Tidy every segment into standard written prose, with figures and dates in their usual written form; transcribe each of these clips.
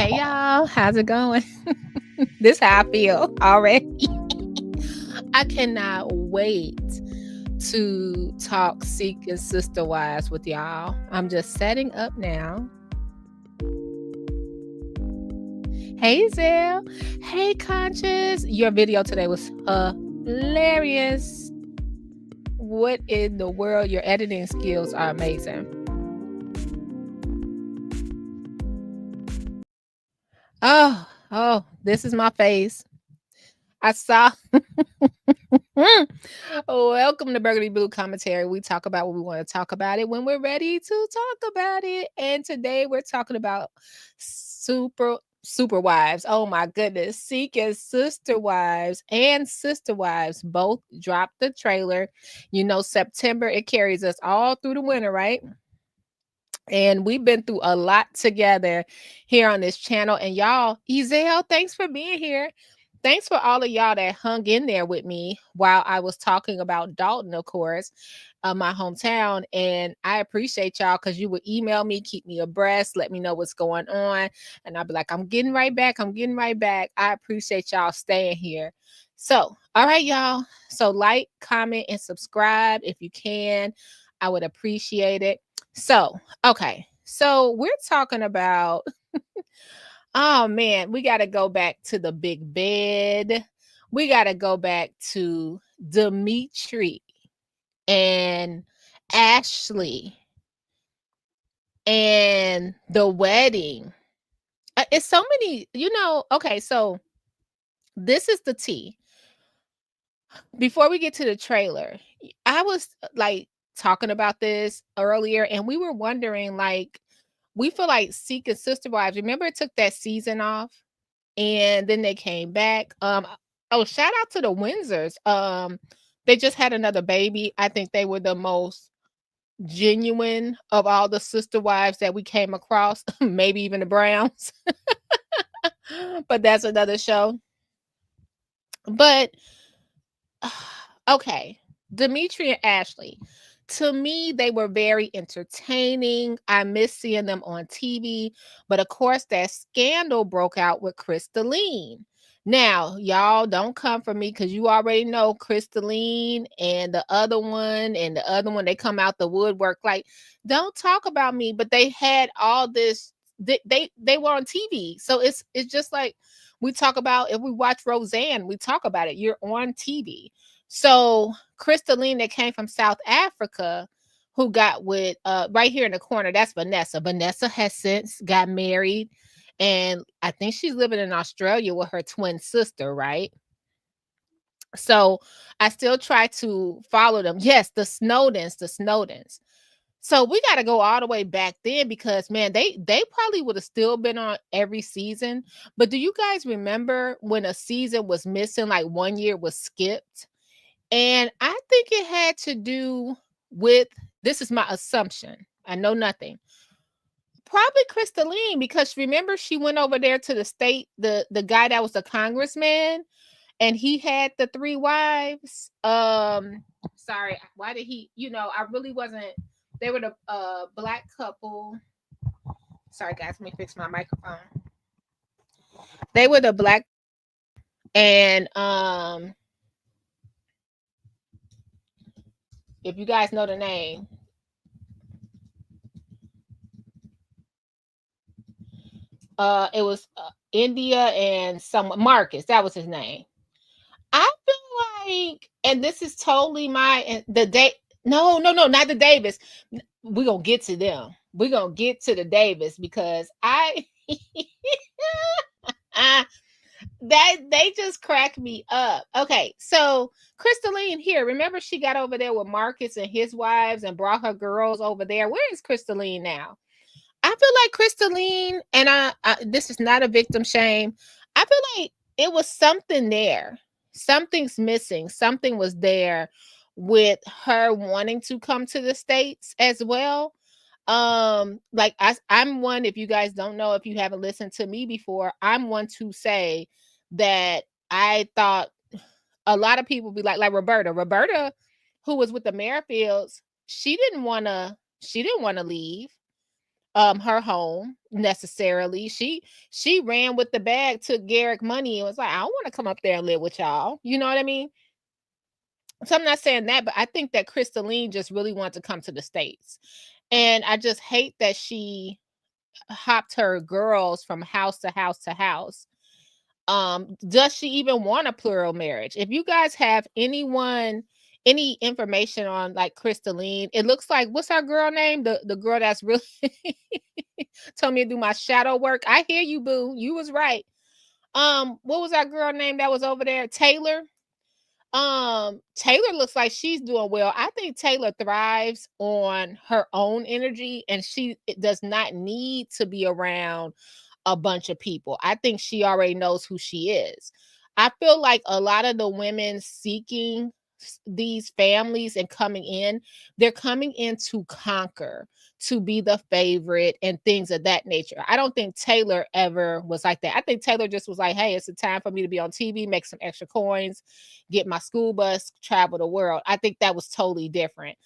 Hey y'all, how's it going? This how I feel already. I cannot wait to talk Seek and Sister Wives with y'all. I'm just setting up now. Hey Zell. Hey Conscious. Your video today was hilarious. What in the world? Your editing skills are amazing. Oh, this is my face. I saw. Welcome to Burgundy Blue Commentary. We talk about what we want to talk about it when we're ready to talk about it. And today we're talking about super wives. Oh my goodness. Seek as Sister Wives and Sister Wives both dropped the trailer. You know, September, it carries us all through the winter, right? And we've been through a lot together here on this channel. And y'all, Ezel, thanks for being here. Thanks for all of y'all that hung in there with me while I was talking about Dalton, of course, my hometown. And I appreciate y'all because you would email me, keep me abreast, let me know what's going on. And I'd be like, I'm getting right back. I'm getting right back. I appreciate y'all staying here. So, all right, y'all. So like, comment, and subscribe if you can. I would appreciate it. So, okay. So we're talking about, oh man, we got to go back to the big bed. We got to go back to Dimitri and Ashley and the wedding. It's so many, okay, so this is the tea. Before we get to the trailer, I was like talking about this earlier and we were wondering, like, we feel like Seek and Sister Wives. Remember, it took that season off, and then they came back. Oh, shout out to the Windsors. They just had another baby. I think they were the most genuine of all the Sister Wives that we came across. Maybe even the Browns, but that's another show. But okay, Dimitri and Ashley. To me, they were very entertaining. I miss seeing them on TV. But of course, that scandal broke out with Crystalline. Now, y'all don't come for me because you already know Crystalline and the other one, they come out the woodwork. Like, don't talk about me. But they had all this. They were on TV. So it's just like we talk about, if we watch Roseanne, we talk about it. You're on TV. So Crystalline, that came from South Africa, who got with right here in the corner, that's Vanessa. Vanessa has since got married, and I think she's living in Australia with her twin sister, right? So I still try to follow them. Yes, the Snowdens. So we got to go all the way back then because man, they probably would have still been on every season. But do you guys remember when a season was missing, like one year was skipped? And I think it had to do with, this is my assumption, I know nothing, probably Crystalline, because remember she went over there to the state, the guy that was a congressman, and he had the 3 wives. Sorry, why did he, I really wasn't, they were the black couple. Sorry guys, let me fix my microphone. They were the black, and if you guys know the name, it was India and someone, Marcus, that was his name. I feel like, and this is totally the day. No, not the Davis. We're gonna get to them. We're gonna get to the Davis because that they just crack me up. Okay, so Crystalline here. Remember, she got over there with Marcus and his wives and brought her girls over there. Where is Crystalline now? I feel like Crystalline, and I this is not a victim shame. I feel like it was something there. Something's missing. Something was there with her wanting to come to the States as well. Like I'm one, if you guys don't know, if you haven't listened to me before, I'm one to say that I thought a lot of people be like Roberta, who was with the Merrifields, she didn't want to leave. her home necessarily. She ran with the bag, took Garrick money, and was like, I don't want to come up there and live with y'all. You know what I mean? So I'm not saying that, but I think that Crystalline just really wanted to come to the States. And I just hate that she hopped her girls from house to house to house. Does she even want a plural marriage? If you guys have any information on like Crystalline, it looks like, what's our girl name? The girl that's really told me to do my shadow work. I hear you, boo. You was right. What was our girl name that was over there? Taylor. Taylor looks like she's doing well. I think Taylor thrives on her own energy, and she does not need to be around a bunch of people. I think she already knows who she is. I feel like a lot of the women seeking these families and coming in, they're coming in to conquer, to be the favorite and things of that nature. I don't think Taylor ever was like that. I think Taylor just was like, hey, it's a time for me to be on TV, make some extra coins, get my school bus, travel the world. I think that was totally different.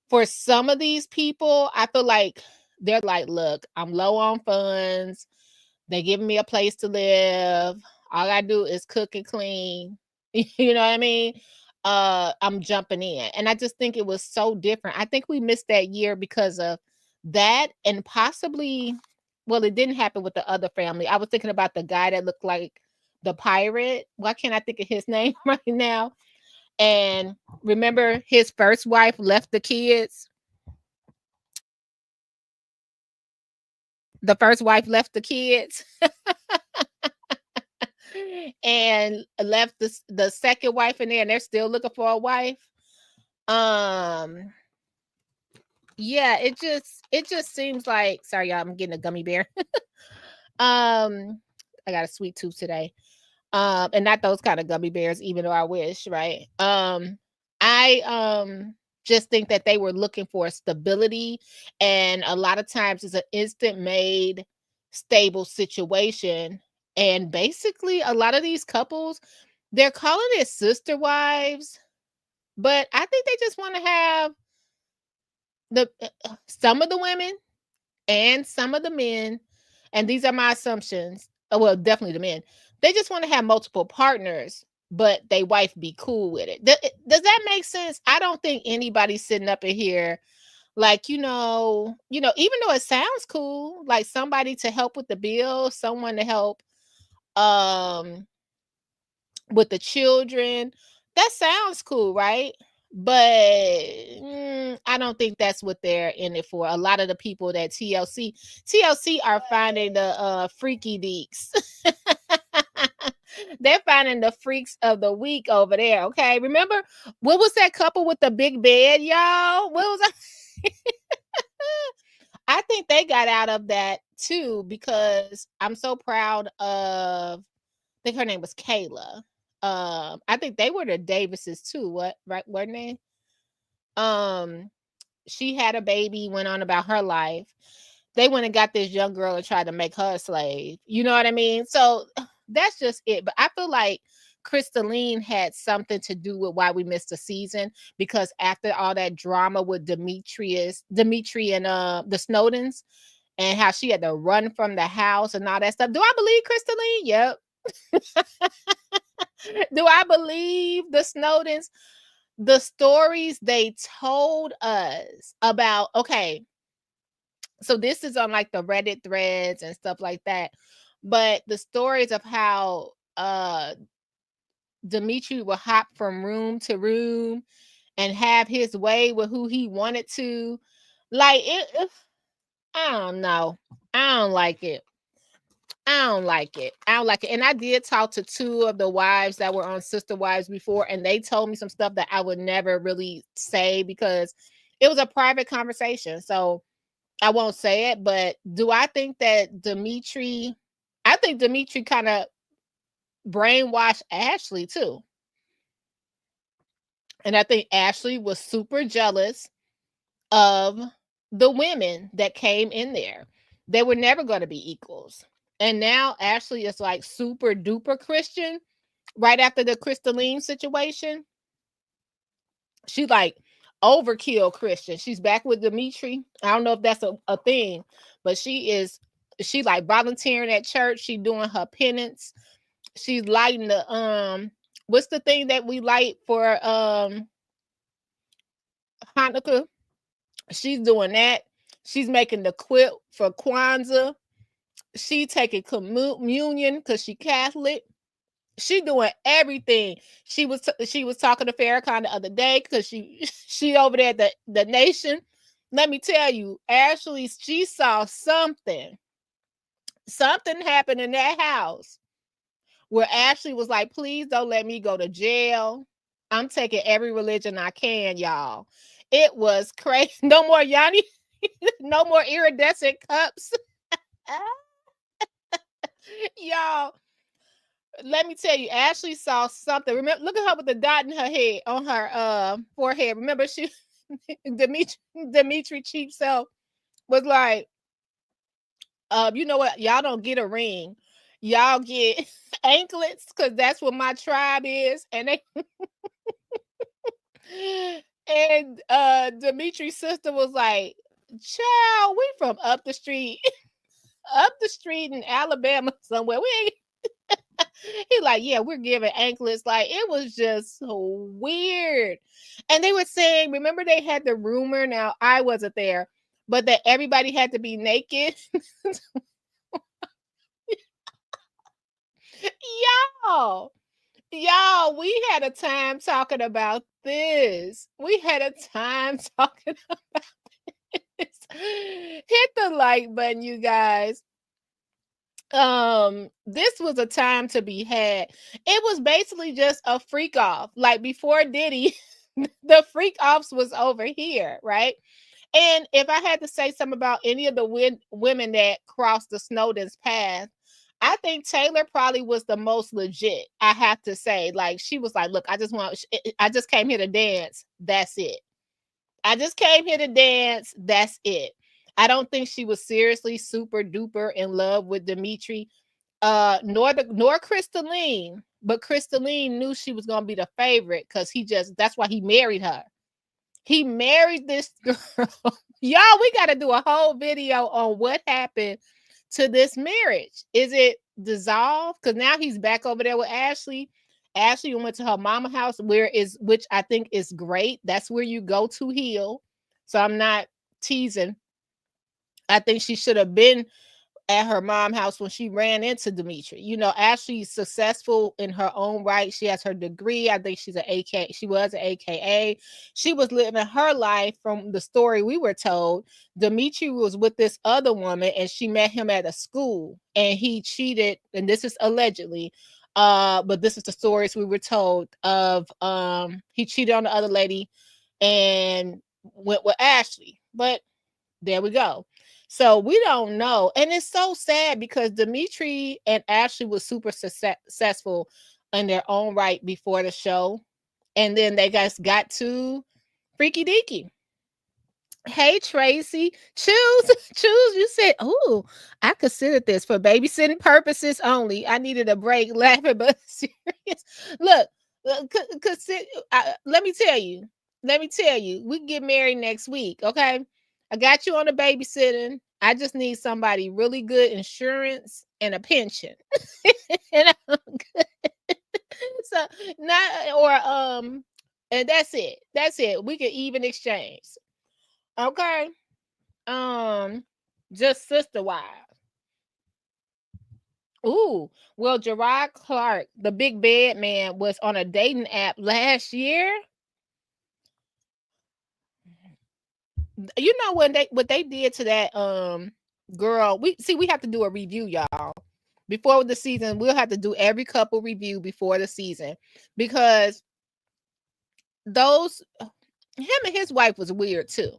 For some of these people, I feel like they're like, look, I'm low on funds. They giving me a place to live. All I do is cook and clean. You know what I mean? I'm jumping in. And I just think it was so different. I think we missed that year because of that, and possibly, well, it didn't happen with the other family. I was thinking about the guy that looked like the pirate. Why can't I think of his name right now? And remember, his first wife left the kids. The first wife left the kids and left the second wife in there, and they're still looking for a wife. Um, yeah, it just seems like, sorry y'all, I'm getting a gummy bear. I got a sweet tooth today. And not those kind of gummy bears, even though I wish, right? I just think that they were looking for stability, and a lot of times it's an instant made stable situation. And basically, a lot of these couples, they're calling it sister wives, but I think they just want to have the some of the women and some of the men, and these are my assumptions. Well, definitely the men. They just want to have multiple partners, but they wife be cool with it. Does that make sense? I don't think anybody's sitting up in here like, even though it sounds cool, like somebody to help with the bill, someone to help um with the children. That sounds cool, right? But I don't think that's what they're in it for. A lot of the people that TLC are finding the freaky deeks. They're finding the freaks of the week over there. Okay, remember what was that couple with the big bed, y'all? What was that? I think they got out of that too, because I'm so proud of, I think her name was Kayla. I think they were the Davises too. What, right? Weren't they? Um, she had a baby, went on about her life. They went and got this young girl and tried to make her a slave. You know what I mean? So that's just it. But I feel like Crystalline had something to do with why we missed a season, because after all that drama with Dimitri and the Snowdens, and how she had to run from the house and all that stuff. Do I believe Crystalline? Yep. Do I believe the Snowdens? The stories they told us about, okay, so this is on like the Reddit threads and stuff like that. But the stories of how Dimitri would hop from room to room and have his way with who he wanted to. Like I don't know. I don't like it. I don't like it. I don't like it. And I did talk to two of the wives that were on Sister Wives before, and they told me some stuff that I would never really say because it was a private conversation. So I won't say it. But do I think that I think Dimitri kind of brainwashed Ashley too. And I think Ashley was super jealous of the women that came in there. They were never going to be equals. And now Ashley is like super duper Christian right after the Crystalline situation. She like, overkill Christian. She's back with Dimitri. I don't know if that's a thing, but she like volunteering at church. She doing her penance. She's lighting the what's the thing that we light for Hanukkah? She's doing that. She's making the quilt for Kwanzaa. She taking communion because she Catholic. She doing everything. She was talking to Farrakhan the other day because she over there at the nation. Let me tell you, Ashley, she saw something. Something happened in that house where Ashley was like, please don't let me go to jail. I'm taking every religion I can, y'all. It was crazy. No more Yanni, no more iridescent cups. Y'all, let me tell you, Ashley saw something. Remember, look at her with the dot in her head on her forehead. Remember, she Dimitri cheap self was like, you know what? Y'all don't get a ring. Y'all get anklets because that's what my tribe is. And they and Dimitri's sister was like, child, we from up the street, up the street in Alabama somewhere. We ain't he like, yeah, we're giving anklets. Like, it was just so weird. And they were saying, remember they had the rumor, now I wasn't there, but that everybody had to be naked. Y'all, we had a time talking about this. We had a time talking about this. Hit the like button, you guys. This was a time to be had. It was basically just a freak off. Like before Diddy, the freak offs was over here, right? And if I had to say something about any of the women that crossed the Snowden's path, I think Taylor probably was the most legit. I have to say, like, she was like, look, I just came here to dance. That's it. I just came here to dance. That's it. I don't think she was seriously super duper in love with Dimitri, nor Crystalline. But Crystalline knew she was gonna be the favorite because that's why he married her. He married this girl. Y'all, we got to do a whole video on what happened to this marriage. Is it dissolved? Because now he's back over there with Ashley. Ashley went to her mama house, which I think is great. That's where you go to heal. So I'm not teasing. I think she should have been at her mom house when she ran into Dimitri. You know, Ashley's successful in her own right. She has her degree. I think she's an AK. She was an AKA. She was living her life from the story we were told. Dimitri was with this other woman and she met him at a school and he cheated. And this is allegedly, but this is the stories we were told of. He cheated on the other lady and went with Ashley. But there we go. So we don't know. And it's so sad because Dimitri and Ashley was super successful in their own right before the show. And then they guys got to Freaky Deaky. Hey, Tracy, choose. You said, oh, I considered this for babysitting purposes only. I needed a break laughing, but serious. Look, let me tell you, we can get married next week. Okay. I got you on the babysitting. I just need somebody really good insurance and a pension. And I'm good. So and that's it. That's it. We can even exchange. Okay. Just sister wise. Ooh, well, Gerard Clark, the big bad man, was on a dating app last year. You know what they did to that girl. We have to do a review, y'all. Before the season, we'll have to do every couple review before the season because him and his wife was weird too.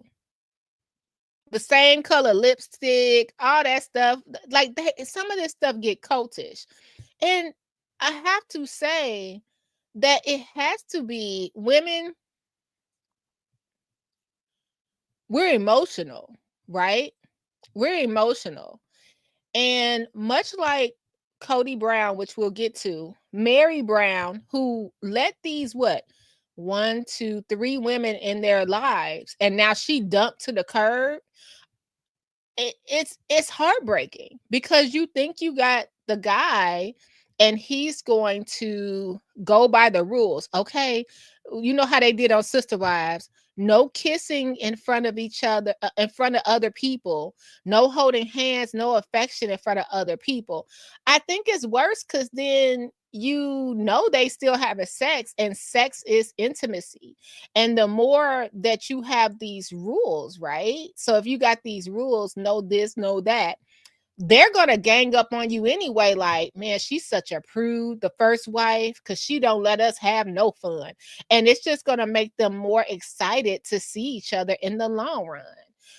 The same color lipstick, all that stuff. Like some of this stuff get cultish. And I have to say that it has to be women. We're emotional, right? We're emotional. And much like Kody Brown, which we'll get to, Mary Brown, who let these one, two, three women in their lives, and now she dumped to the curb. It's heartbreaking because you think you got the guy and he's going to go by the rules. Okay, you know how they did on Sister Wives. No kissing in front of each other, in front of other people. No holding hands, no affection in front of other people. I think it's worse because then you know they still having sex, and sex is intimacy. And the more that you have these rules, right? So if you got these rules, know this, know that, they're gonna gang up on you anyway. Like, man, she's such a prude, the first wife, because she don't let us have no fun. And it's just gonna make them more excited to see each other in the long run.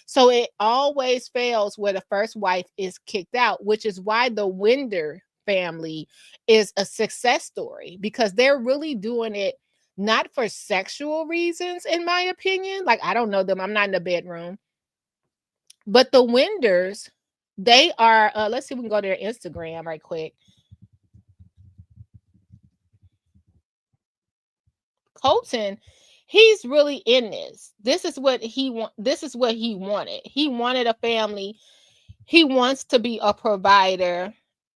So it always fails where the first wife is kicked out, which is why the Winder family is a success story, because they're really doing it not for sexual reasons, in my opinion. Like, I don't know them, I'm not in the bedroom. But the Winders, they are, let's see if we can go to their Instagram right quick. Colton, he's really in this. This is what he want. This is what he wanted. He wanted a family. He wants to be a provider.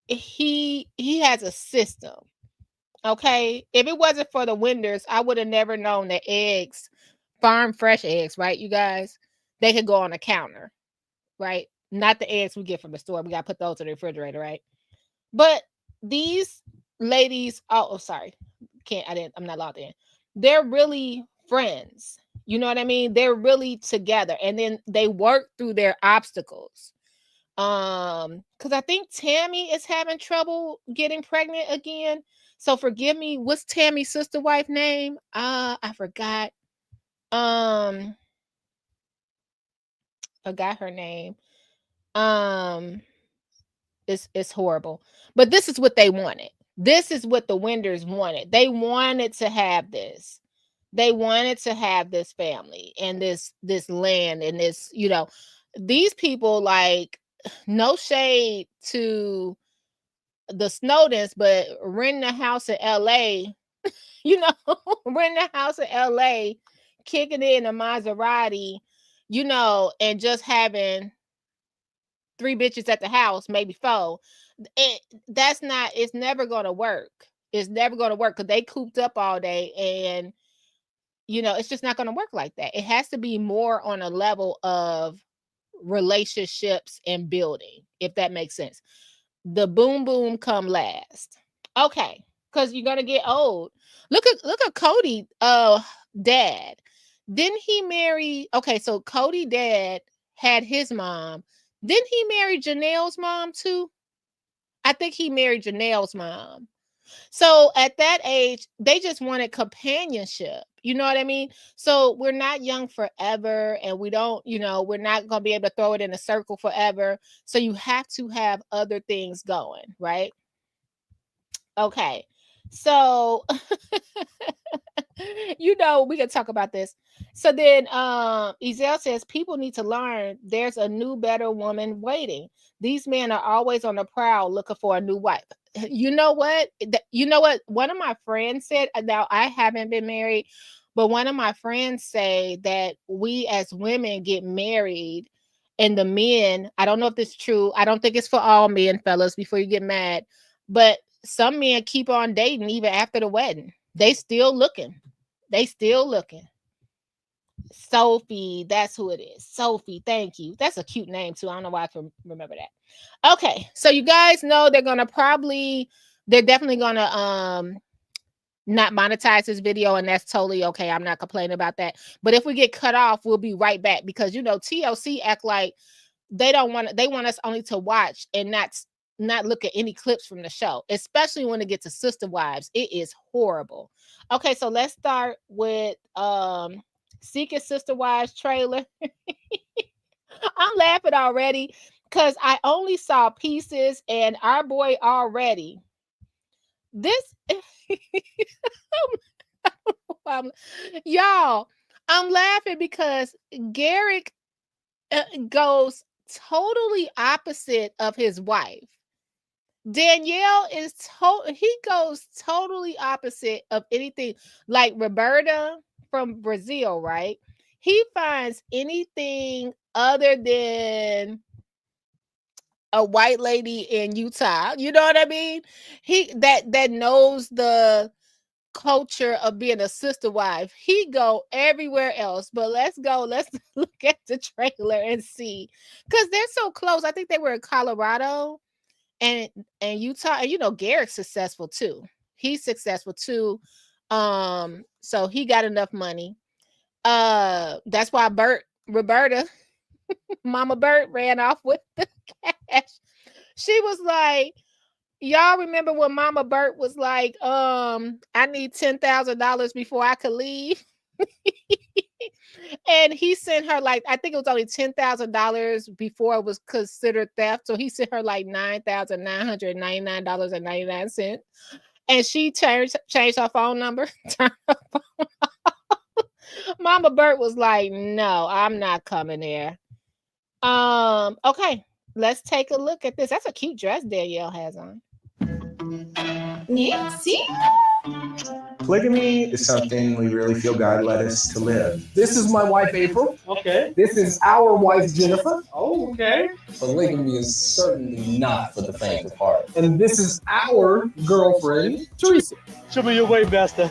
He has a system. Okay. If it wasn't for the Winders, I would have never known that eggs, farm fresh eggs, right? You guys, they could go on the counter, right? Not the eggs we get from the store. We got to put those in the refrigerator, right? But these ladies, oh, sorry. I'm not logged in. They're really friends. You know what I mean? They're really together. And then they work through their obstacles. Because I think Tammy is having trouble getting pregnant again. So forgive me. What's Tammy's sister wife name? I forgot. Um, forgot her name. Um, it's horrible. But this is what they wanted. This is what the Winders wanted. They wanted to have this. They wanted to have this family and this land and this, these people, like, no shade to the Snowdens, but renting a house in LA, renting a house in LA, kicking it in a Maserati, and just having three bitches at the house, maybe four. It's never gonna work. It's never gonna work because they cooped up all day, and it's just not gonna work like that. It has to be more on a level of relationships and building, if that makes sense. The boom boom come last. Okay, because you're gonna get old. Look at Kody dad. Didn't he marry? Okay, so Kody dad had his mom. Didn't he marry Janelle's mom too? I think he married Janelle's mom. So at that age, they just wanted companionship. You know what I mean? So we're not young forever, and we don't, we're not going to be able to throw it in a circle forever. So you have to have other things going, right? Okay. So we can talk about this. So then Ezel says people need to learn there's a new, better woman waiting. These men are always on the prowl looking for a new wife. You know what? One of my friends said, now I haven't been married, but one of my friends say that we as women get married and the men, I don't know if this is true. I don't think it's for all men, fellas, before you get mad, but some men keep on dating even after the wedding. They still looking. They still looking. Sophie, that's who it is. Sophie, thank you. That's a cute name too. I don't know why I can remember that. Okay, so you guys know they're definitely gonna not monetize this video, and that's totally okay. I'm not complaining about that. But if we get cut off, we'll be right back because TLC act like they want us only to watch and not look at any clips from the show, especially when it gets to Sister Wives. It is horrible. Okay, so let's start with Secret Sister Wives trailer. I'm laughing already because I only saw pieces, and our boy already. This y'all, I'm laughing because Garrick goes totally opposite of his wife. Danielle is he goes totally opposite of anything. Like Roberta from Brazil, right? He finds anything other than a white lady in Utah. You know what I mean? He that knows the culture of being a sister wife. He go everywhere else. But let's look at the trailer and see. Because they're so close. I think they were in Colorado and Utah. And you know, Garrett's successful too. He's successful too. So he got enough money. That's why Roberta, Mama Bert ran off with the cash. She was like, y'all remember when Mama Bert was like, I need $10,000 before I could leave? And he sent her like, I think it was only $10,000 before it was considered theft. So he sent her like $9,999.99. And she changed her phone number. Mama Bert was like, no, I'm not coming there. Okay, let's take a look at this. That's a cute dress Danielle has on. Yeah, see? Polygamy is something we really feel God led us to live. This is my wife, April. Okay. This is our wife, Jennifer. Oh, okay. Polygamy is certainly not for the faint of heart. And this is our girlfriend, Teresa. Show me your way, Master.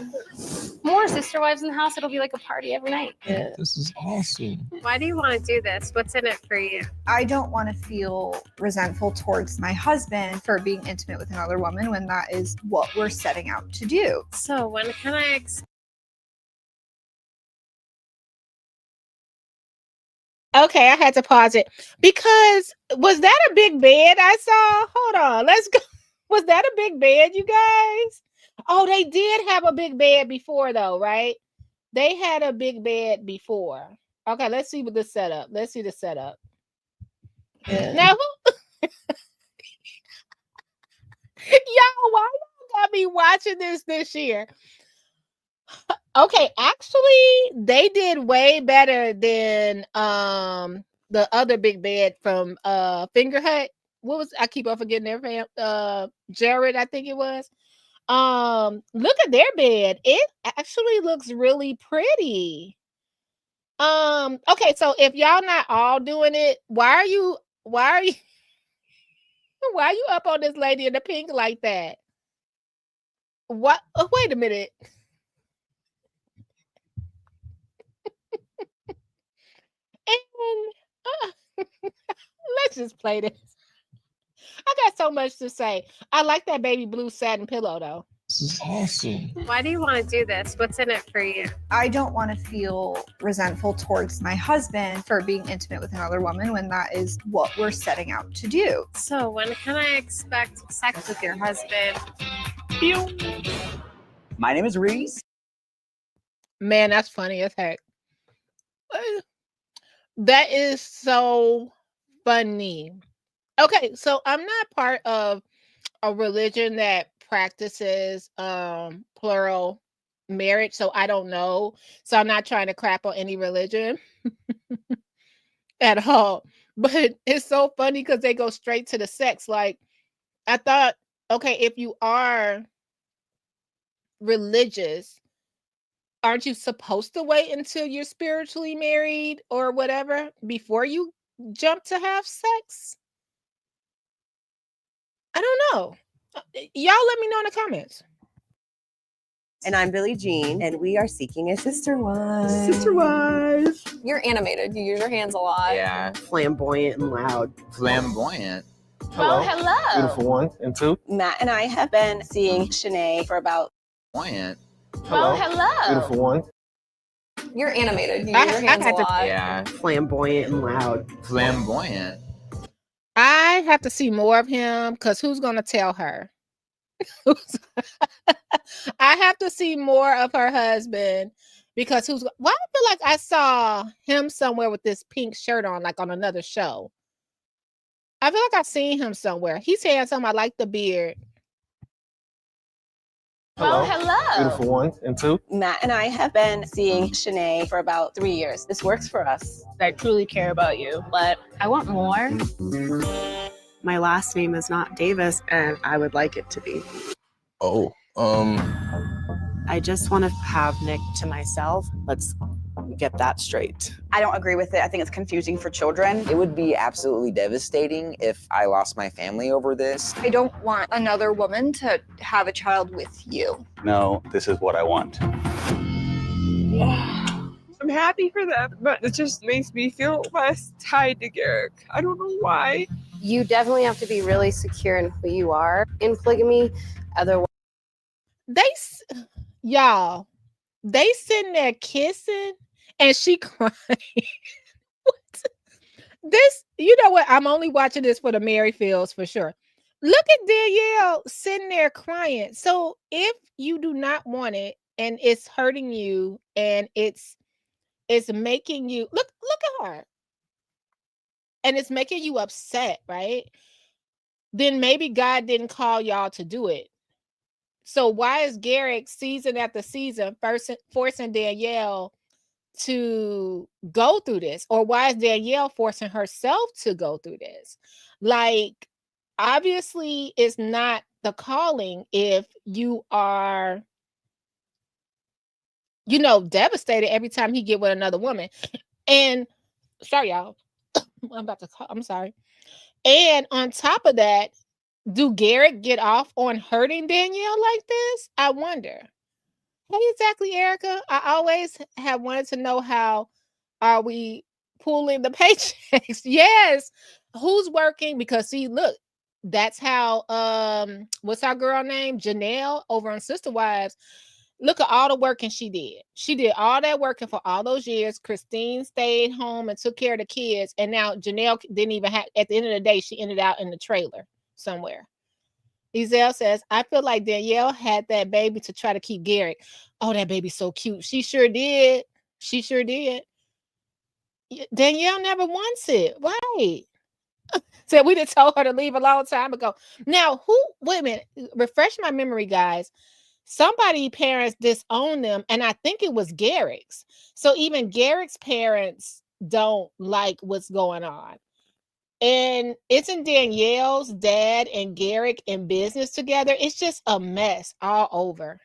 More sister wives in the house. It'll be like a party every night. Yeah. This is awesome. Why do you want to do this? What's in it for you? I don't want to feel resentful towards my husband for being intimate with another woman when that is what we're setting out to do. So when can I Okay, I had to pause it because was that a big bed I saw? Hold on, let's go. Was that a big bed, you guys? Oh, they did have a big bed before though, right? They had a big bed before. Okay, let's see what the setup. Let's see the setup. Yeah. Now, y'all, why y'all got me watching this year? Okay, actually, they did way better than the other big bed from Finger Hut. What was I keep on forgetting their fam? Jared, I think it was. Look at their bed. It actually looks really pretty. Okay, so if y'all not all doing it, why are you why are you up on this lady in the pink like that? What? Oh, wait a minute. And let's just play this. I got so much to say. I like that baby blue satin pillow though. This is awesome. Why do you want to do this? What's in it for you? I don't want to feel resentful towards my husband for being intimate with another woman when that is what we're setting out to do. So when can I expect sex with your husband? My name is Reese. Man, that's funny as heck. That is so funny. Okay, so I'm not part of a religion that practices plural marriage, so I don't know. So I'm not trying to crap on any religion at all. But it's so funny because they go straight to the sex. Like, I thought, okay, if you are religious, aren't you supposed to wait until you're spiritually married or whatever before you jump to have sex? I don't know. Y'all let me know in the comments. And I'm Billie Jean, and we are seeking a sister wife. Sister wife. You're animated. You use your hands a lot. Yeah. Flamboyant and loud. Flamboyant. Well, hello. Beautiful one and two. Matt and I have been seeing Shanae for about... Flamboyant. Well, hello. Beautiful one. You're animated. You use your hands a lot. Yeah. Flamboyant and loud. Flamboyant. I have to see more of him because who's going to tell her? I have to see more of her husband because who's... Why I feel like I saw him somewhere with this pink shirt on, like on another show. I feel like I've seen him somewhere. He's handsome. I like the beard. Well, hello. Beautiful one and two. Matt and I have been seeing Shanae for about 3 years. This works for us. I truly care about you, but I want more. My last name is not Davis, and I would like it to be. Oh, I just want to have Nick to myself. Let's get that straight. I don't agree with it. I think it's confusing for children. It would be absolutely devastating if I lost my family over this. I don't want another woman to have a child with you. No, this is what I want. I'm happy for them, but it just makes me feel less tied to Garrick. I don't know why. You definitely have to be really secure in who you are in polygamy. Otherwise, y'all, they sitting there kissing and she crying. What? This, you know what? I'm only watching this for the Merrifields for sure. Look at Danielle sitting there crying. So if you do not want it and it's hurting you and it's making you look at her and it's making you upset, right? Then maybe God didn't call y'all to do it. So why is Garrick season after season forcing Danielle to go through this? Or why is Danielle forcing herself to go through this? Like, obviously it's not the calling if you are, you know, devastated every time he get with another woman. And sorry, y'all. I'm sorry. And on top of that, do Garrick get off on hurting Danielle like this? I wonder. Hey, exactly, Erica. I always have wanted to know how are we pulling the paychecks? Yes. Who's working? Because see, look, that's how what's our girl name? Janelle over on Sister Wives. Look at all the working she did. She did all that working for all those years. Christine stayed home and took care of the kids. And now Janelle didn't even have, at the end of the day, she ended out in the trailer somewhere. Ezell says, I feel like Danielle had that baby to try to keep Garrick. Oh, that baby's so cute. She sure did. She sure did. Danielle never wants it. Right. Said we done told her to leave a long time ago. Now, wait a minute. Refresh my memory, guys. Somebody parents disowned them, and I think it was Garrick's. So even Garrick's parents don't like what's going on. And isn't Danielle's dad and Garrick in business together? It's just a mess all over.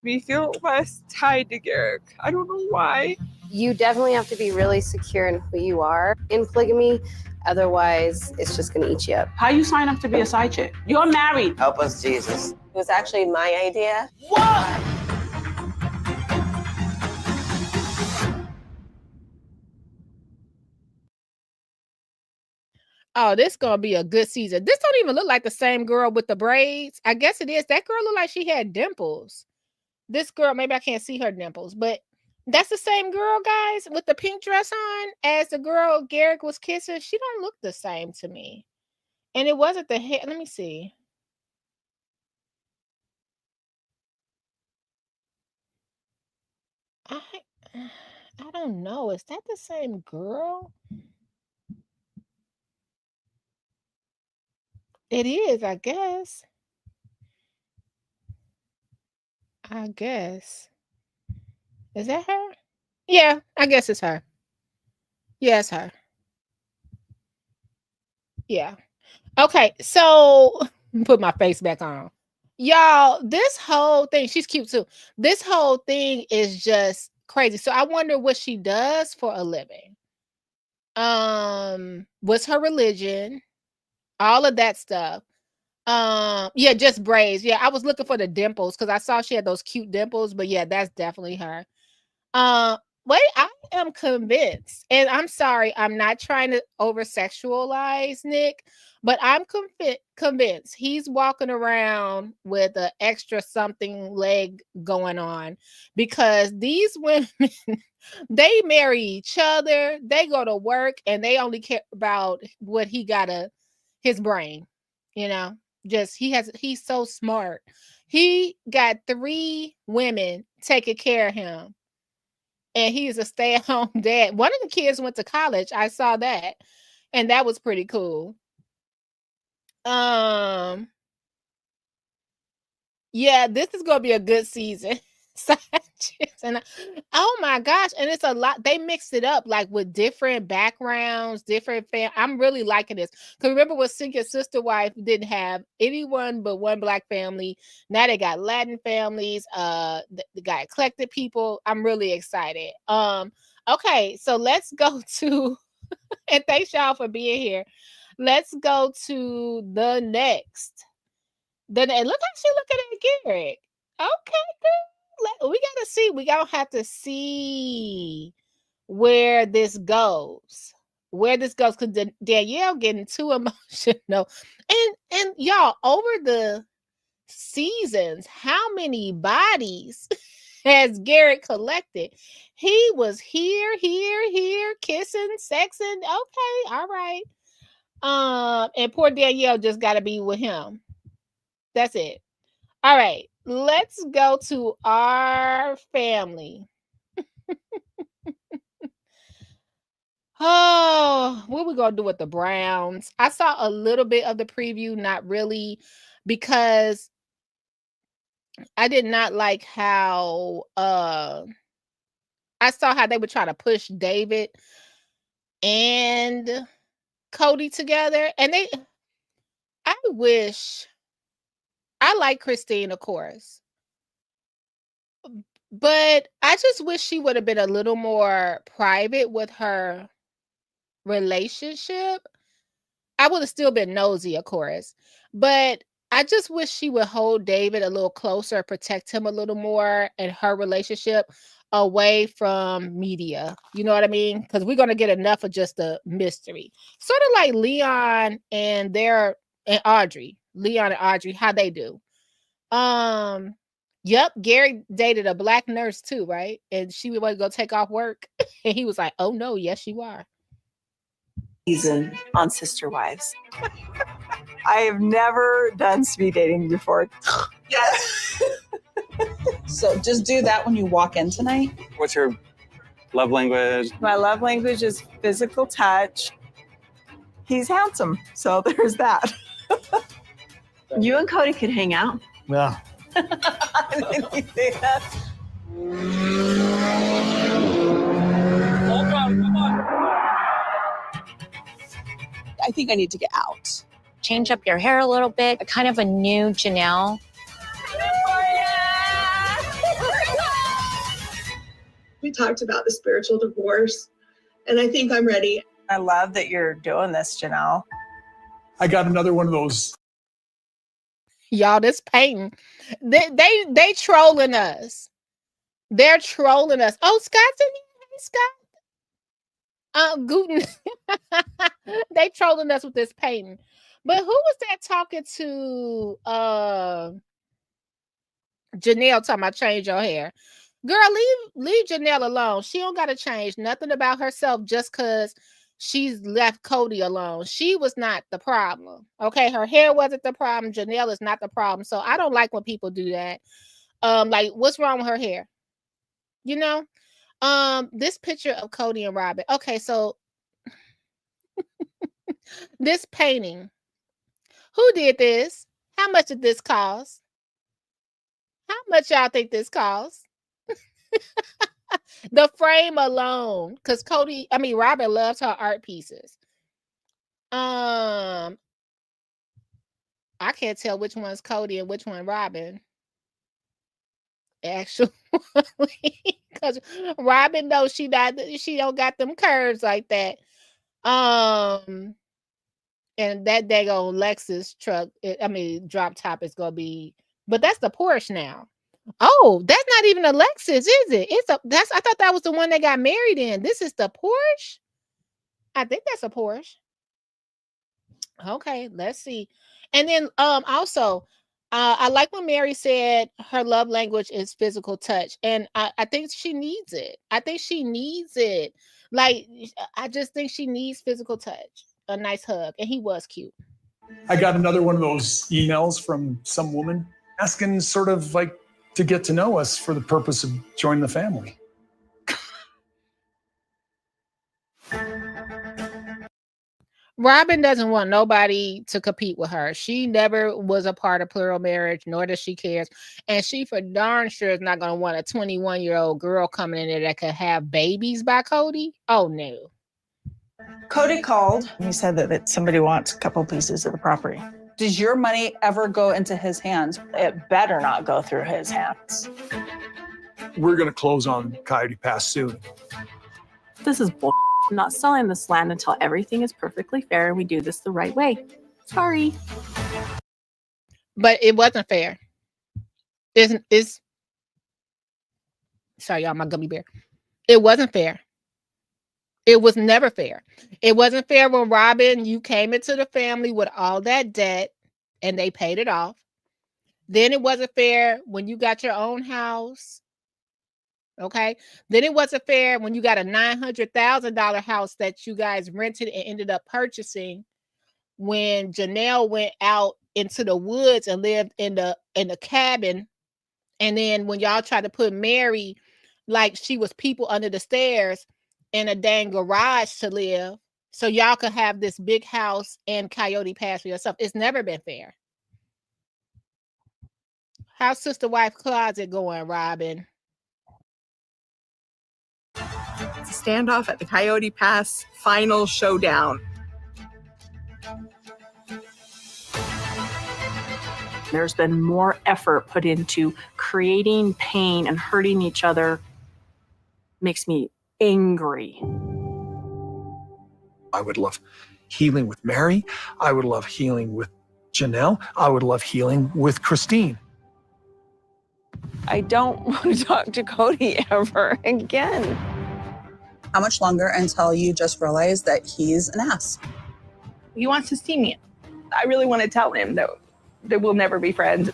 We feel less tied to Garrick. I don't know why. you definitely have to be really secure in who you are in polygamy. Otherwise, it's just going to eat you up. How you sign up to be a side chick? You're married. Help us, Jesus. It was actually my idea. What? Oh, this gonna be a good season. This don't even look like the same girl with the braids. I guess it is. That girl looked like she had dimples. This girl, maybe I can't see her dimples, but that's the same girl, guys, with the pink dress on as the girl Garrick was kissing. She don't look the same to me. And it wasn't the hair. Let me see. I don't know. Is that the same girl? It is, I guess. I guess. Is that her? Yeah, I guess it's her. Yeah, it's her. Yeah. Okay, so put my face back on. Y'all, this whole thing, she's cute too. This whole thing is just crazy. So I wonder what she does for a living. What's her religion? All of that stuff. Yeah, just braids. Yeah, I was looking for the dimples because I saw she had those cute dimples, but yeah, that's definitely her. Wait, I am convinced, and I'm sorry, I'm not trying to over sexualize Nick, but I'm convinced he's walking around with an extra something leg going on because these women, they marry each other, they go to work, and they only care about what he got his brain, you know. Just he's so smart. He got 3 women taking care of him. And he's a stay-at-home dad. One of the kids went to college. I saw that. And that was pretty cool. Yeah, this is gonna be a good season. And oh my gosh, and it's a lot. They mixed it up like with different backgrounds, different I'm really liking this. Because remember when Single Sister Wife didn't have anyone but one black family. Now they got Latin families, they got eclectic people. I'm really excited. Okay, so let's go to and thanks y'all for being here. Let's go to the next. Then look how she looking at Garrett. Okay, girl. We gotta see. We gonna have to see where this goes. Where this goes, because Danielle getting too emotional. And y'all, over the seasons, how many bodies has Garrett collected? He was here, kissing, sexing. Okay, all right. And poor Danielle just gotta be with him. That's it. All right, let's go to our family. Oh, what we gonna do with the Browns? I saw a little bit of the preview, not really, because I did not like how I saw how they would try to push David and Kody together, and I like Christine, of course, but I just wish she would have been a little more private with her relationship. I would have still been nosy, of course, but I just wish she would hold David a little closer, protect him a little more in her relationship away from media. You know what I mean? Because we're going to get enough of just a mystery. Sort of like Leon and Audrey. Leon and Audrey, how they do. Yep, Gary dated a black nurse too, right? And she would go take off work. And he was like, oh no, yes, you are. Season on Sister Wives. I have never done speed dating before. Yes. So just do that when you walk in tonight. What's your love language? My love language is physical touch. He's handsome, so there's that. You and Kody could hang out. Yeah. You see that? Hold on, come on. I think I need to get out. Change up your hair a little bit, kind of a new Janelle. We talked about the spiritual divorce, and I think I'm ready. I love that you're doing this, Janelle. I got another one of those. Y'all, this painting, they trolling us. They're trolling us. Oh, Scott's in here. Hey, Scott. Guten. They trolling us with this painting. But who was that talking to Janelle talking about change your hair? Girl, leave Janelle alone. She don't got to change nothing about herself just because she's left Kody alone. She was not the problem. Okay, her hair wasn't the problem. Janelle is not the problem. So I don't like when people do that. Like, what's wrong with her hair? You know? This picture of Kody and ROBYN. Okay, so this painting. Who did this? How much did this cost? How much y'all think this cost? The frame alone, because ROBYN loves her art pieces. I can't tell which one's Kody and which one ROBYN. Actually, because ROBYN knows she don't got them curves like that. And that daggone Lexus truck, drop top is gonna be, but that's the Porsche now. Oh, that's not even a Lexus, is it? I thought that was the one they got married in. This is the Porsche. I think that's a Porsche. Okay, let's see. And then also, I like when Mary said her love language is physical touch, and I think she needs it. I think she needs it. Like, I just think she needs physical touch, a nice hug, and he was cute. I got another one of those emails from some woman asking sort of like to get to know us for the purpose of joining the family. ROBYN doesn't want nobody to compete with her. She never was a part of plural marriage, nor does she care. And she for darn sure is not going to want a 21-year-old girl coming in there that could have babies by Kody. Oh, no. Kody called. He said that somebody wants a couple pieces of the property. Does your money ever go into his hands? It better not go through his hands. We're going to close on Coyote Pass soon. This is bull. I'm not selling this land until everything is perfectly fair and we do this the right way. Sorry. But it wasn't fair. It's sorry, y'all, my gummy bear. It wasn't fair. It was never fair. It wasn't fair when ROBYN, you came into the family with all that debt and they paid it off. Then it wasn't fair when you got your own house. Okay. Then it wasn't fair when you got a $900,000 house that you guys rented and ended up purchasing when Janelle went out into the woods and lived in the cabin. And then when y'all tried to put Mary like she was people under the stairs in a dang garage to live so y'all could have this big house and Coyote Pass for yourself. It's never been fair. How's sister wife closet going, ROBYN? It's a standoff at the Coyote Pass final showdown. There's been more effort put into creating pain and hurting each other. Makes me angry. I would love healing with Mary. I would love healing with Janelle. I would love healing with Christine. I don't want to talk to Kody ever again. How much longer until you just realize that he's an ass? He wants to see me. I really want to tell him that we'll never be friends.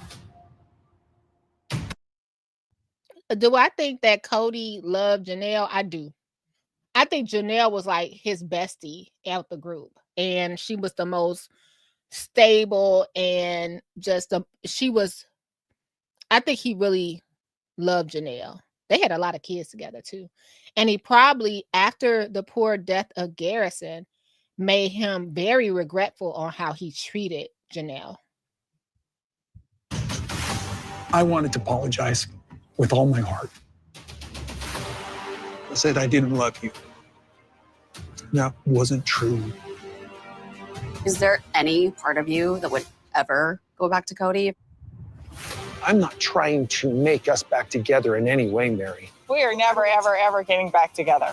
Do I think that Kody loved Janelle? I do. I think Janelle was like his bestie out the group. And she was the most stable and just, I think he really loved Janelle. They had a lot of kids together too. And he probably, after the poor death of Garrison, made him very regretful on how he treated Janelle. I wanted to apologize with all my heart. I said I didn't love you. That wasn't true. Is there any part of you that would ever go back to Kody? I'm not trying to make us back together in any way, Mary. We are never, ever, ever getting back together.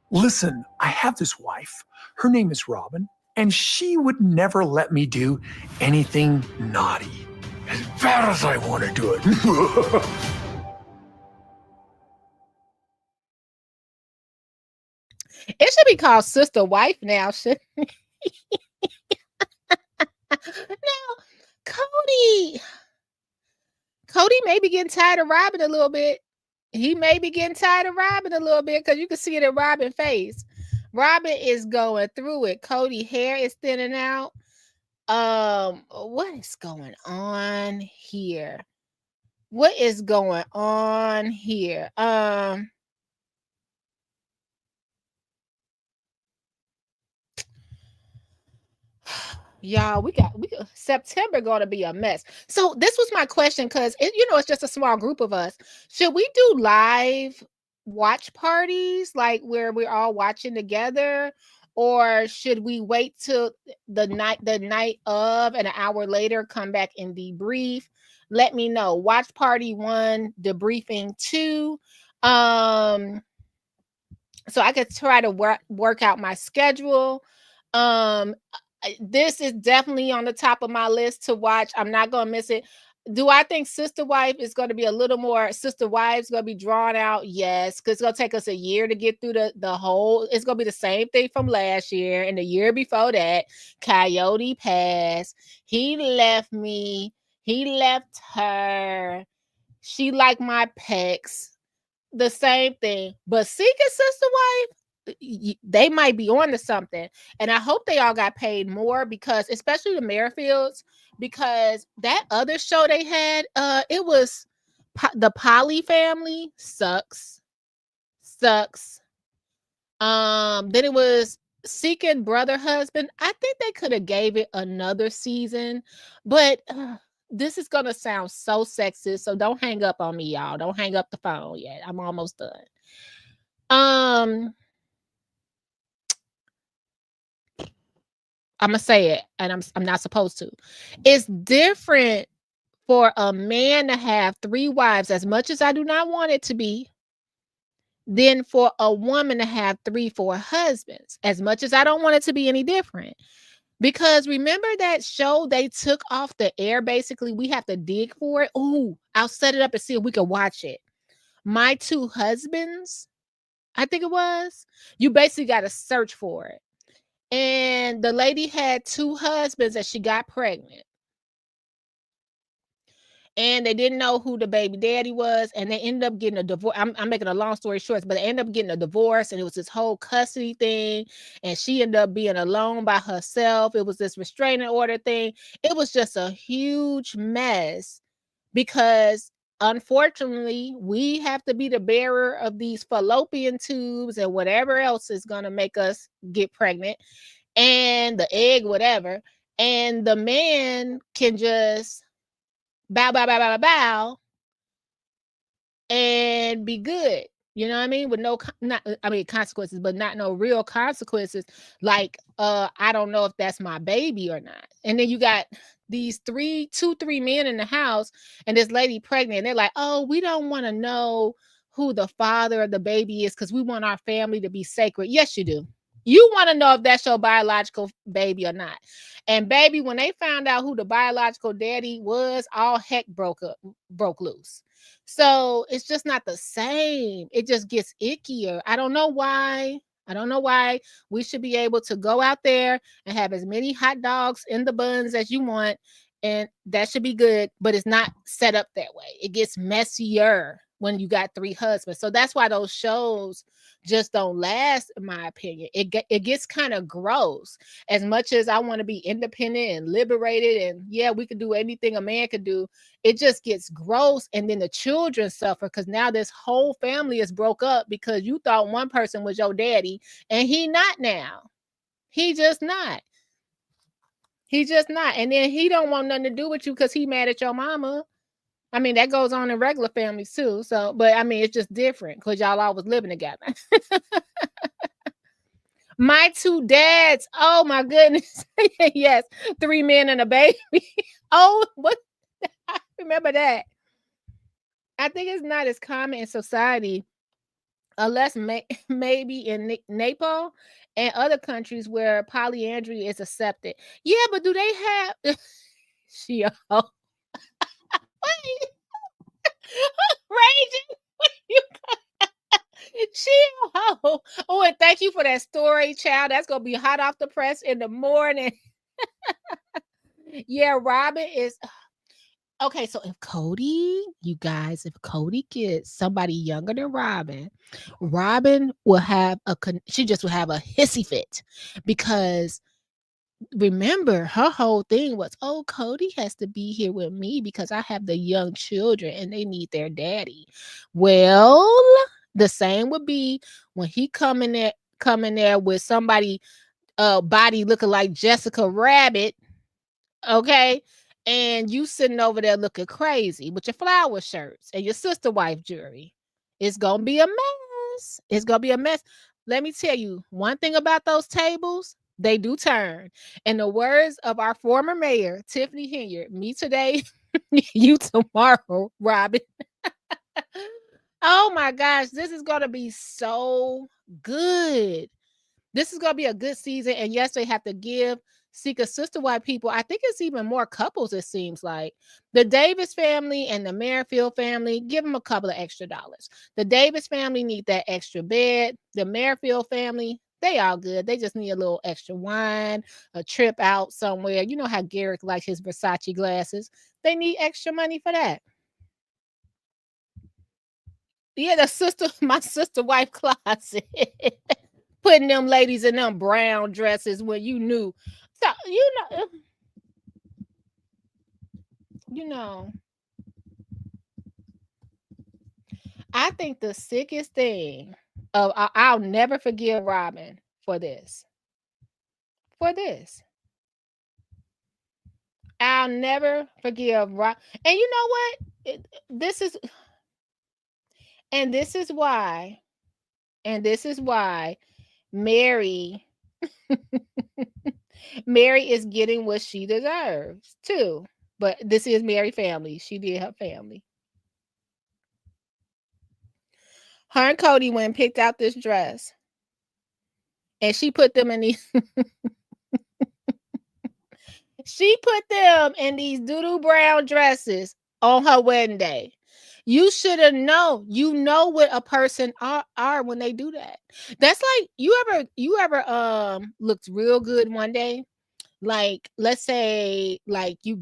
Listen, I have this wife. Her name is ROBYN, and she would never let me do anything naughty. As bad as I want to do it. It should be called sister wife now, shouldn't it? Now, Kody may be getting tired of ROBYN a little bit. He may be getting tired of ROBYN a little bit because you can see it in ROBYN's face. ROBYN is going through it. Kody hair is thinning out. What is going on here? What is going on here? Y'all, we got September going to be a mess. So this was my question because it's just a small group of us. Should we do live watch parties like where we're all watching together, or should we wait till the night of and an hour later come back and debrief? Let me know. Watch party 1, debriefing 2. So I could try to work out my schedule. This is definitely on the top of my list to watch. I'm not going to miss it. Do I think Sister Wife is going to be a little more, Sister Wives going to be drawn out? Yes, because it's going to take us a year to get through the whole, it's going to be the same thing from last year and the year before that. Coyote Pass. He left me. He left her. She liked my pecs. The same thing. But Seeking Sister Wife, they might be on to something, and I hope they all got paid more, because especially the Merrifields, because that other show they had, it was the Poly family sucks. Then it was Seeking Brother Husband. I think they could have gave it another season, but this is gonna sound so sexist, so don't hang up on me, y'all. Don't hang up the phone yet. I'm almost done. I'm gonna say it, and I'm not supposed to. It's different for a man to have 3 wives, as much as I do not want it to be, than for a woman to have 3, 4 husbands, as much as I don't want it to be any different. Because remember that show they took off the air, basically, we have to dig for it. Ooh, I'll set it up and see if we can watch it. My Two Husbands, I think it was. You basically got to search for it. And the lady had 2 husbands and she got pregnant. And they didn't know who the baby daddy was, and they ended up getting a divorce. I'm making a long story short, but they ended up getting a divorce, and it was this whole custody thing, and she ended up being alone by herself. It was this restraining order thing. It was just a huge mess because unfortunately we have to be the bearer of these fallopian tubes and whatever else is going to make us get pregnant, and the egg, whatever, and the man can just bow and be good, you know what I mean, with consequences, but not no real consequences, like I don't know if that's my baby or not. And then you got these 3 men in the house, and this lady pregnant, and they're like, oh, we don't want to know who the father of the baby is because we want our family to be sacred. Yes, you do. You want to know if that's your biological baby or not. And baby, when they found out who the biological daddy was, all heck broke loose. So it's just not the same. It just gets ickier. I don't know why. We should be able to go out there and have as many hot dogs in the buns as you want, and that should be good, but it's not set up that way. It gets messier when you got 3 husbands. So that's why those shows just don't last, in my opinion. It gets kind of gross. As much as I want to be independent and liberated, and yeah, we could do anything a man could do, it just gets gross. And then the children suffer because now this whole family is broke up because you thought one person was your daddy, and he not now. He just not. And then he don't want nothing to do with you because he mad at your mama. I mean, that goes on in regular families too. So, but I mean, it's just different because y'all always living together. My 2 dads. Oh my goodness. Yes. 3 men and a baby. Oh, what? I remember that. I think it's not as common in society, unless maybe in Nepal and other countries where polyandry is accepted. Yeah, but do they have she raging? Oh, and thank you for that story, child. That's gonna be hot off the press in the morning. Yeah, ROBYN is okay. So if Kody gets somebody younger than ROBYN will have she just will have a hissy fit, because remember, her whole thing was, oh, Kody has to be here with me because I have the young children and they need their daddy. Well, the same would be when he come in there with somebody body looking like Jessica Rabbit, okay, and you sitting over there looking crazy with your flower shirts and your sister wife jewelry. It's gonna be a mess. Let me tell you one thing about those tables. They do turn. In the words of our former mayor, Tiffany Henyard, me today, you tomorrow, ROBYN. Oh my gosh, this is going to be so good. This is going to be a good season. And yes, they have to give Seeker sister wife people. I think it's even more couples, it seems like. The Davis family and the Merrifield family, give them a couple of extra dollars. The Davis family need that extra bed. The Merrifield family, they all good. They just need a little extra wine, a trip out somewhere. You know how Garrick likes his Versace glasses. They need extra money for that. Yeah, my sister wife closet. Putting them ladies in them brown dresses when you knew. So, I think the sickest thing I'll never forgive ROBYN for this. I'll never forgive ROBYN. And you know what? This is why Mary Mary is getting what she deserves too. But this is Mary family. She did her family. Her and Kody went and picked out this dress. And she put them in these she put them in these doo-doo brown dresses on her wedding day. You should have known. You know what a person are when they do that. That's like you ever looked real good one day. Like, let's say like you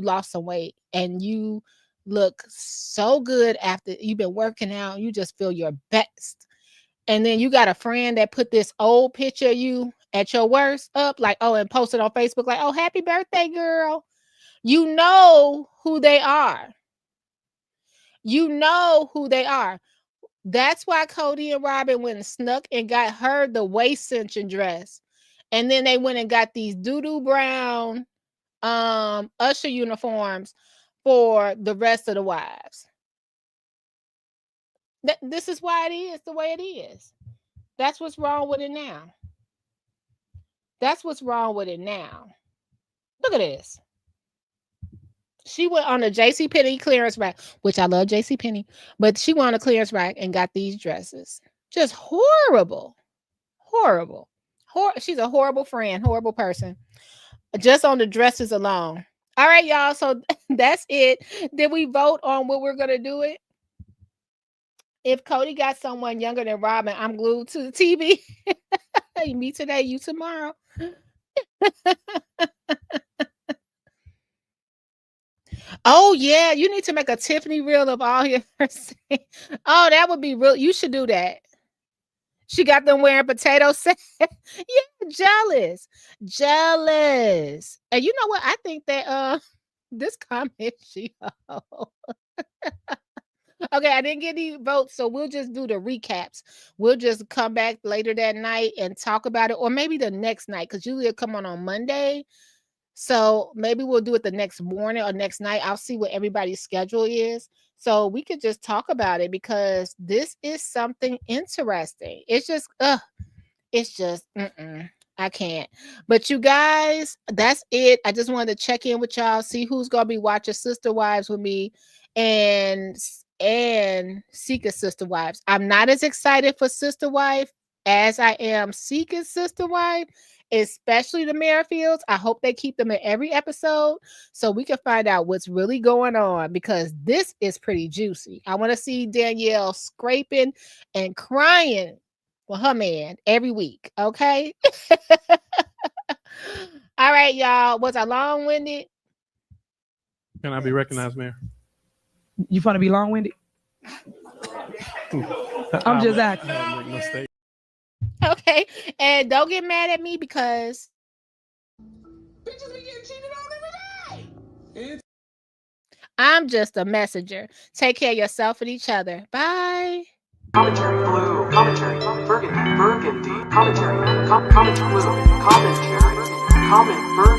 lost some weight and you look so good after you've been working out. You just feel your best. And then you got a friend that put this old picture of you at your worst up, like, oh, and posted on Facebook, like, oh, happy birthday, girl. You know who they are. You know who they are. That's why Kody and ROBYN went and snuck and got her the waist cinching dress. And then they went and got these doo-doo brown usher uniforms for the rest of the wives. This is why it is the way it is. That's what's wrong with it now. That's what's wrong with it now. Look at this. She went on a JCPenney clearance rack, which I love JCPenney, but she went on a clearance rack and got these dresses. Just horrible. Horrible. She's a horrible friend, horrible person. Just on the dresses alone. All right, y'all. So that's it. Did we vote on what we're going to do it? If Kody got someone younger than ROBYN, I'm glued to the TV. Me today, you tomorrow. Oh, yeah. You need to make a Tiffany reel of all your... Oh, that would be real. You should do that. She got them wearing potato salad. Yeah, jealous. And you know what? I think that this comment she okay, I didn't get any votes, so we'll just do the recaps. We'll just come back later that night and talk about it, or maybe the next night, because usually it'll come on Monday. So maybe we'll do it the next morning or next night. I'll see what everybody's schedule is. So we could just talk about it, because this is something interesting. It's just, I can't. But you guys, that's it. I just wanted to check in with y'all, see who's going to be watching Sister Wives with me and Seeking Sister Wives. I'm not as excited for Sister Wife as I am Seeking Sister Wife, especially the Merrifields. I hope they keep them in every episode so we can find out what's really going on, because this is pretty juicy. I want to see Danielle scraping and crying for her man every week. Okay. All right, y'all. Was I long-winded? Can I be recognized, Mayor? You want to be long-winded? I'm just asking. Okay, and don't get mad at me, because I'm just a messenger. Take care of yourself and each other. Bye. Commentary blue, commentary burgundy, commentary, comment blue, commentary, comment burgundy.